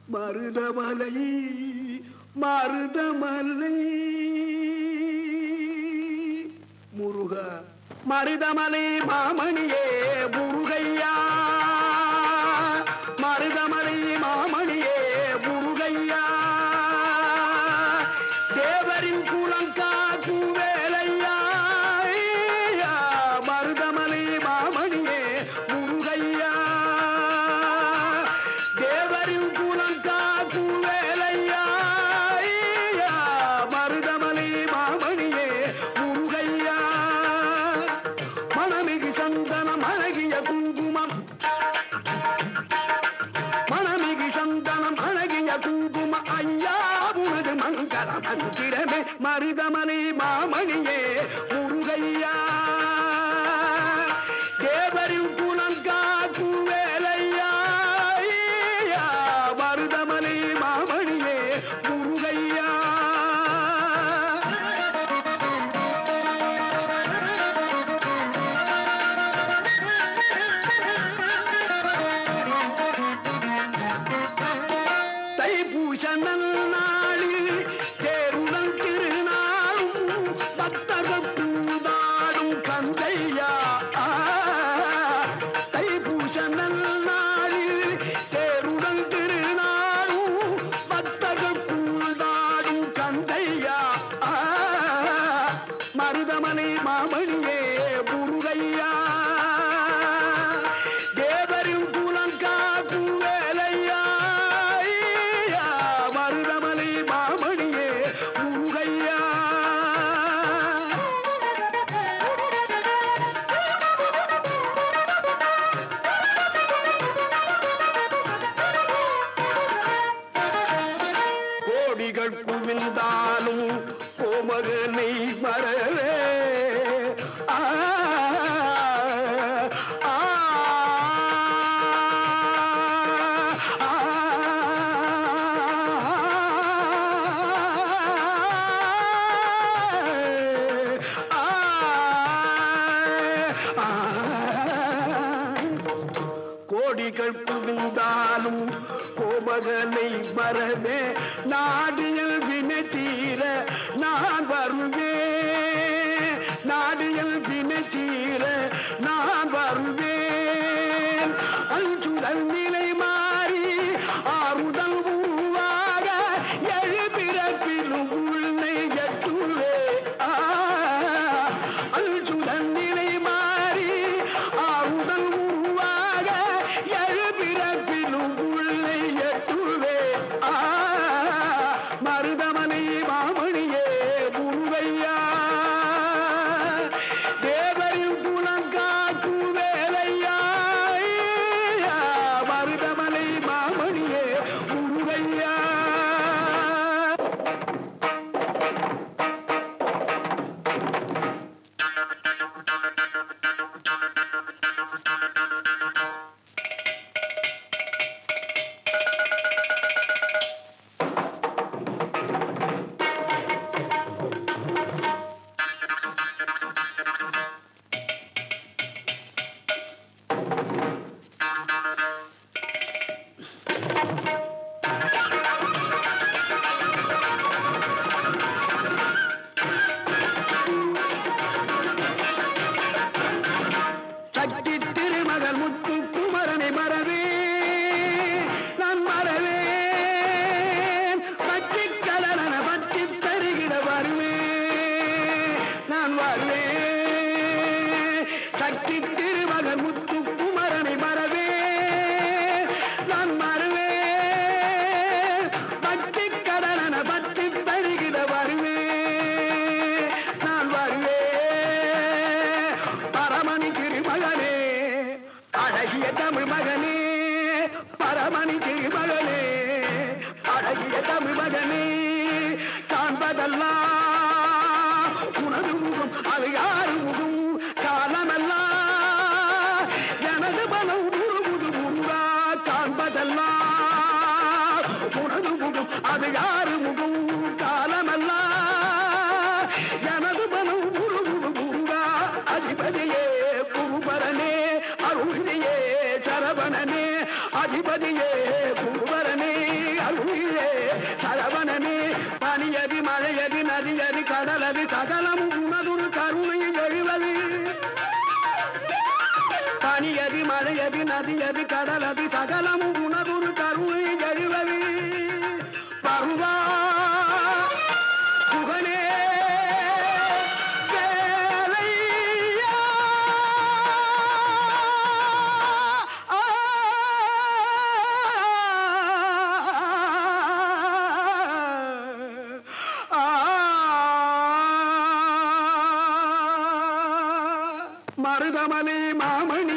மருதமலை மருதமலை முருகா மருதமலை மாமணியே முருகையா மருதமலை மாமணியே முருகையா தேவரின் குலம் காக்கும் வேலையா மருதமலை மாமணியே முருகையா தேவரின் குலம் காக்கும் வேலையா மருதமலை மாமணியே முருகையா மணமிகு சந்தனம் அழகிய குங்குமம் மணமிகு சந்தனம் அழகிய குங்கும ஐயா உனது மங்கள மந்திரமே மருதமலை மாமணியே முருகையா தேவரின் குலம் காக்கும் வேலையா மருதமலை மாமணியே முருகையா தைப்பூச நன்னாளில் தேருடன் திருநாளும் பக்தர்கள் கூடாடும் கந்தையா தைப்பூச நன்னாளில் தேருடன் திருநாளும் பக்தர்கள் கூடாடும் கந்தையா மருதமலை மாமணியே முருகையா தேவரின் குலம் காக்கும் வேலையா மருதமலை மாமணியே முருகையா கோடிகள் குவிந்தாலும் கோமகனை மறவே ஆ ஆ கோடிகள் குவிந்தாலும் கோமகனை மறவே நாடியல் வினை தீர நான் வருவேன் நாடியல் வினை தீர நான் வருவேன் அஞ்சுதல் நிலை மாறி ஆறுதல் உருவாக எழுபிறப்பிலும் உன்னை எட்டுவே அஞ்சுதல் நிலை மாறி ஆறுதல் உருவாக எழுபிறப்பிலும் உன்னை எட்டுவே மருதமலை மாமணியே முருகையா தேவரின் குலம் காக்கும் வேலையா மருதமலை மாமணியே முருகையா சக்தி திருமகள் முத்து குமரனை மறவே நான் மறவேன் பற்றி கடலன பற்றி தருகிட வருவேன் நான் வருவேன் சக்தி திருமகள் முத்து குமரனை மறவே நான் மறவேன் பற்றி கடலன பற்றி தருகிட வருவேன் நான் வருவேன் பரமணி திருமகனே அழகிய தமிழ் மகனே பரமணி திருமகனே அழகிய தமிழ் மகனே காண்பதெல்லாம் உனது முகம் அது யாரு முகம் காலமெல்லாம் எனது மனம் முழுமுது முருகா காண்பதெல்லாம் உனது முகம் அது யாரு முகம் காலமெல்லாம் எனது மனம் முழுமுது முருகா அதிபதியே குருபரனே அருளியே சரவணனே அதிபதியே குருபரனே அருளிலே சரவணனே பனியதி மழையதி நதியதி கடலது சகலமும் உனதுரு கருணை எழுவது பனியதி மழையதி நதியதி கடலது சகலமும் உனதுரு கருணை எழுவது பருவா புகனே மருதமலை மாமணி